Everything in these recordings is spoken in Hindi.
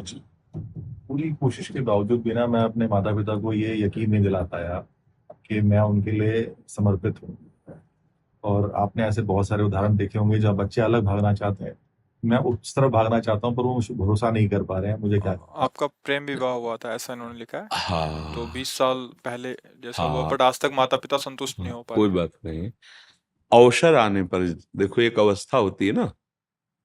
जी। पूरी कोशिश के बावजूद भी ना मैं अपने माता-पिता को ये यकीन नहीं दिला पाया कि मैं उनके लिए समर्पित हूँ। और आपने ऐसे बहुत सारे उदाहरण देखे होंगे जहाँ बच्चे अलग भागना चाहते हैं। मैं उस तरफ भागना चाहता हूँ पर वो मुझसे भरोसा नहीं कर पा रहे हैं, मुझे क्या करना आपका प्रेम विवाह हुआ था ऐसा इन्होंने लिखा है। तो हाँ, 20 साल पहले जैसा हुआ, हाँ, बट आज तक माता पिता संतुष्ट नहीं हाँ, हो पा कोई रहे हैं। बात नहीं। अवसर आने पर देखो, एक अवस्था होती है ना,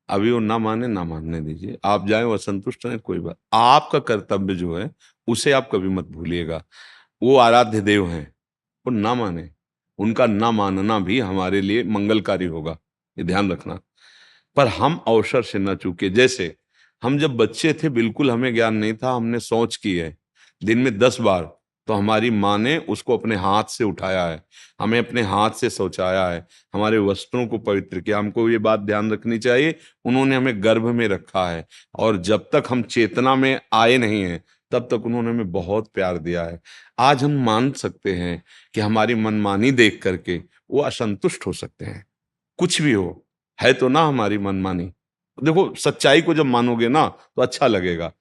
अभी वो ना माने ना मानने दीजिए, आप जाए वो असंतुष्ट हैं, कोई बात। आपका कर्तव्य जो है उसे आप कभी मत भूलिएगा। वो आराध्य देव हैं, वो ना माने, उनका ना मानना भी हमारे लिए मंगलकारी होगा, ये ध्यान रखना। पर हम अवसर से न चूके। जैसे हम जब बच्चे थे, बिल्कुल हमें ज्ञान नहीं था, हमने सोच की है दिन में 10 बार, तो हमारी माँ ने उसको अपने हाथ से उठाया है, हमें अपने हाथ से शौचाया है, हमारे वस्त्रों को पवित्र किया। हमको ये बात ध्यान रखनी चाहिए, उन्होंने हमें गर्भ में रखा है, और जब तक हम चेतना में आए नहीं हैं तब तक उन्होंने हमें बहुत प्यार दिया है। आज हम मान सकते हैं कि हमारी मनमानी देख करके वो असंतुष्ट हो सकते हैं, कुछ भी हो, है तो ना हमारी मनमानी। देखो, सच्चाई को जब मानोगे ना तो अच्छा लगेगा।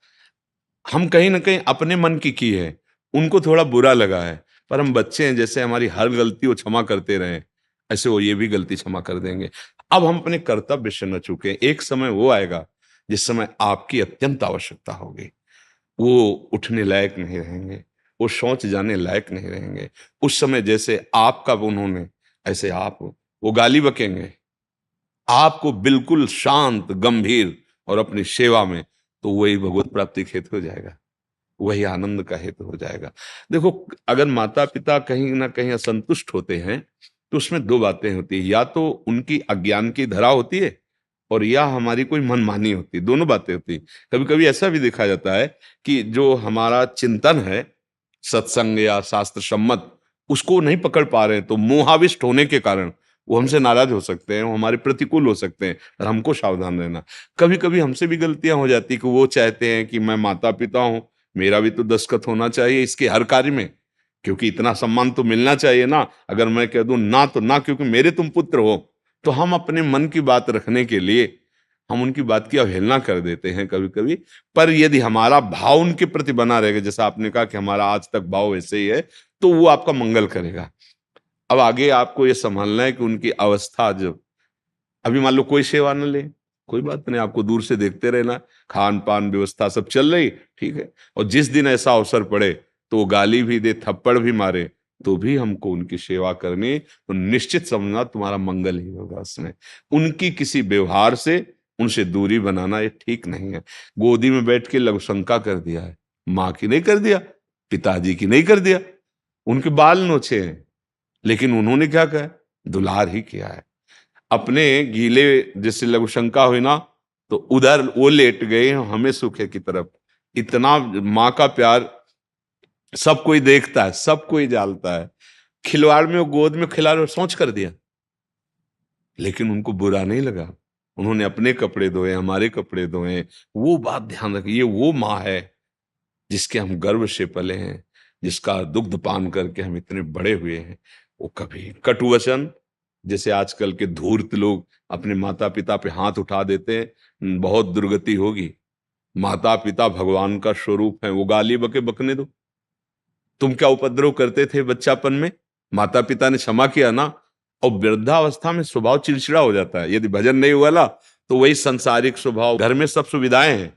हम कहीं ना कहीं अपने मन की है, उनको थोड़ा बुरा लगा है, पर हम बच्चे हैं, जैसे हमारी हर गलती वो क्षमा करते रहे, ऐसे वो ये भी गलती क्षमा कर देंगे। अब हम अपने कर्तव्य से न चूके। एक समय वो आएगा जिस समय आपकी अत्यंत आवश्यकता होगी, वो उठने लायक नहीं रहेंगे, वो शौच जाने लायक नहीं रहेंगे। उस समय जैसे आपका उन्होंने, ऐसे आप, वो गाली बकेंगे आपको बिल्कुल शांत गंभीर और अपनी सेवा में, तो वही भगवत प्राप्ति का हेतु हो जाएगा, वही आनंद का हेतु हो जाएगा। देखो, अगर माता पिता कहीं ना कहीं असंतुष्ट होते हैं तो उसमें दो बातें होती है, या तो उनकी अज्ञान की धरा होती है, और या हमारी कोई मनमानी होती है, दोनों बातें होती है। कभी कभी ऐसा भी देखा जाता है कि जो हमारा चिंतन है, सत्संग या शास्त्र सम्मत, उसको नहीं पकड़ पा रहे हैं, तो मोहाविष्ट होने के कारण वो हमसे नाराज हो सकते हैं, वो हमारे प्रतिकूल हो सकते हैं, और हमको सावधान रहना। कभी कभी हमसे भी गलतियां हो जाती कि वो चाहते हैं कि मैं माता पिता हूं, मेरा भी तो दस्तखत होना चाहिए इसके हर कार्य में, क्योंकि इतना सम्मान तो मिलना चाहिए ना। अगर मैं कह दूं ना तो ना, क्योंकि मेरे तुम पुत्र हो, तो हम अपने मन की बात रखने के लिए हम उनकी बात की अवहेलना कर देते हैं कभी कभी। पर यदि हमारा भाव उनके प्रति बना रहेगा, जैसा आपने कहा कि हमारा आज तक भाव वैसे ही है, तो वो आपका मंगल करेगा। अब आगे आपको ये संभालना है कि उनकी अवस्था, जब अभी मान लो कोई सेवा न ले, कोई बात नहीं, आपको दूर से देखते रहना, खान पान व्यवस्था सब चल रही, ठीक है। और जिस दिन ऐसा अवसर पड़े तो वो गाली भी दे, थप्पड़ भी मारे, तो भी हमको उनकी सेवा करनी, तो निश्चित समझना तुम्हारा मंगल ही होगा उसमें। उनकी किसी व्यवहार से उनसे दूरी बनाना ये ठीक नहीं है। गोदी में बैठ के लघुशंका कर दिया है, माँ की नहीं कर दिया, पिताजी की नहीं कर दिया, उनके बाल नोचे हैं, लेकिन उन्होंने क्या कहा, दुलार ही किया है। अपने गीले, जैसे लघुशंका हुई ना, तो उधर वो लेट गए हमें सूखे की तरफ। इतना माँ का प्यार सब कोई देखता है, सब कोई जानता है। खिलवाड़ में वो गोद में खिला रहे, सोच कर दिया, लेकिन उनको बुरा नहीं लगा। उन्होंने अपने कपड़े धोए, हमारे कपड़े धोए। वो बात ध्यान रखिए, ये वो माँ है जिसके हम गर्व से पले हैं, जिसका दुग्ध पान करके हम इतने बड़े हुए हैं। वो कभी कटु वचन, जैसे आजकल के धूर्त लोग अपने माता पिता पे हाथ उठा देते हैं, बहुत दुर्गति होगी। माता पिता भगवान का स्वरूप है, वो गाली बके बकने दो। तुम क्या उपद्रव करते थे बच्चापन में, माता पिता ने क्षमा किया ना। और वृद्धावस्था में स्वभाव चिड़चिड़ा हो जाता है, यदि भजन नहीं हुआ ना, तो वही संसारिक स्वभाव। घर में सब सुविधाएं हैं,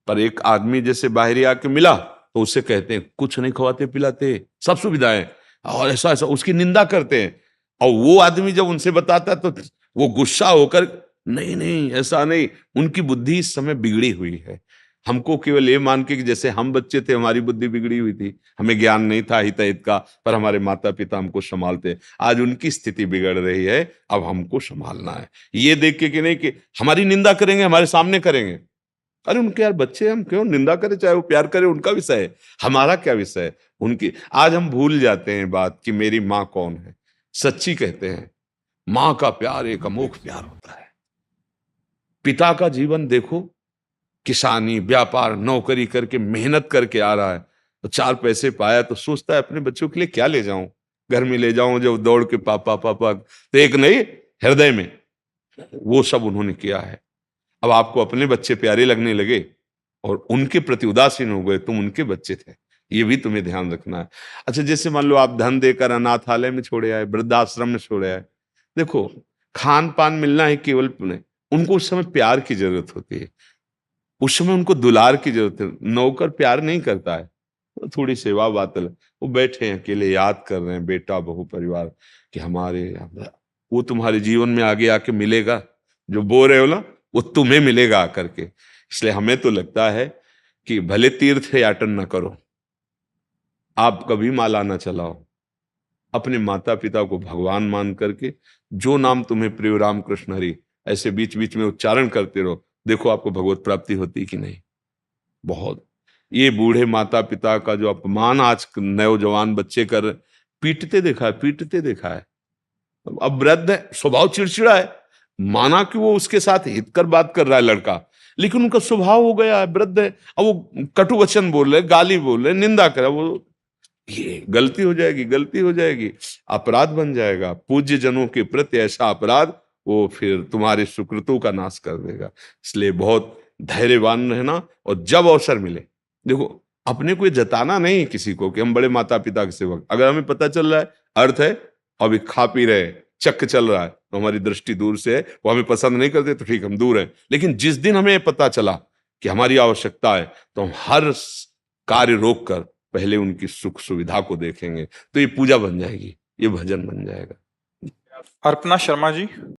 पर एक आदमी जैसे बाहरी आके मिला तो उससे कहते हैं कुछ नहीं खवाते पिलाते, सब सुविधाएं, और ऐसा ऐसा उसकी निंदा करते हैं। और वो आदमी जब उनसे बताता है तो वो गुस्सा होकर, नहीं नहीं ऐसा नहीं। उनकी बुद्धि इस समय बिगड़ी हुई है। हमको केवल ये मान के कि जैसे हम बच्चे थे हमारी बुद्धि बिगड़ी हुई थी, हमें ज्ञान नहीं था हित हित का, पर हमारे माता पिता हमको संभालते। आज उनकी स्थिति बिगड़ रही है, अब हमको संभालना है। ये देख के कि नहीं कि हमारी निंदा करेंगे, हमारे सामने करेंगे, अरे उनके यार बच्चे, हम क्यों निंदा करें, चाहे वो प्यार करे, उनका विषय है, हमारा क्या विषय है। उनकी आज हम भूल जाते हैं बात कि मेरी माँ कौन है। सच्ची कहते हैं, माँ का प्यार एक अमोघ प्यार होता है। पिता का जीवन देखो, किसानी व्यापार नौकरी करके मेहनत करके आ रहा है, तो 4 पैसे पाया तो सोचता है अपने बच्चों के लिए क्या ले जाऊं, घर में ले जाऊं, जब दौड़ के पापा पापा, तो एक नहीं, हृदय में वो सब उन्होंने किया है। अब आपको अपने बच्चे प्यारे लगने लगे, और उनके प्रति उदासीन हो गए, तुम उनके बच्चे थे, ये भी तुम्हें ध्यान रखना है। अच्छा, जैसे मान लो आप धन देकर अनाथालय में छोड़े आए, वृद्धाश्रम में छोड़े आए, देखो खान पान मिलना है केवल नहीं, उनको उस समय प्यार की जरूरत होती है, उस समय उनको दुलार की जरूरत है। नौकर प्यार नहीं करता है, थोड़ी सेवा बातल, वो बैठे हैं अकेले याद कर रहे हैं बेटा बहू परिवार कि हमारे, वो तुम्हारे जीवन में आगे आके मिलेगा, जो बो रहे हो ना वो तुम्हें मिलेगा आकर के। इसलिए हमें तो लगता है कि भले तीर्थ याटन न करो, आप कभी माला न चलाओ, अपने माता पिता को भगवान मान करके जो नाम तुम्हें प्रिय राम कृष्ण हरि ऐसे बीच बीच में उच्चारण करते रहो, देखो आपको भगवत प्राप्ति होती कि नहीं। बहुत ये बूढ़े माता पिता का जो अपमान आज नौजवान बच्चे कर, पीटते देखा है। अब वृद्ध है, स्वभाव चिड़चिड़ा है, माना कि वो उसके साथ हित कर बात कर रहा है लड़का, लेकिन उनका स्वभाव हो गया है, वृद्ध है, अब वो कटु वचन बोल रहे, गाली बोल रहे, निंदा करे, वो ये गलती हो जाएगी, अपराध बन जाएगा। पूज्य जनों के प्रति ऐसा अपराध वो फिर तुम्हारे सुकृतों का नाश कर देगा। इसलिए बहुत धैर्यवान रहना, और जब अवसर मिले, देखो अपने को ये जताना नहीं किसी को कि हम बड़े माता पिता के सेवक। अगर हमें पता चल रहा है, अर्थ है अभी खा पी रहे, चक्क चल रहा है, तो हमारी दृष्टि दूर से है, वो हमें पसंद नहीं करते तो ठीक, हम दूर हैं। लेकिन जिस दिन हमें पता चला कि हमारी आवश्यकता है, तो हम हर कार्य रोक कर पहले उनकी सुख सुविधा को देखेंगे, तो ये पूजा बन जाएगी, ये भजन बन जाएगा। अर्पणा शर्मा जी।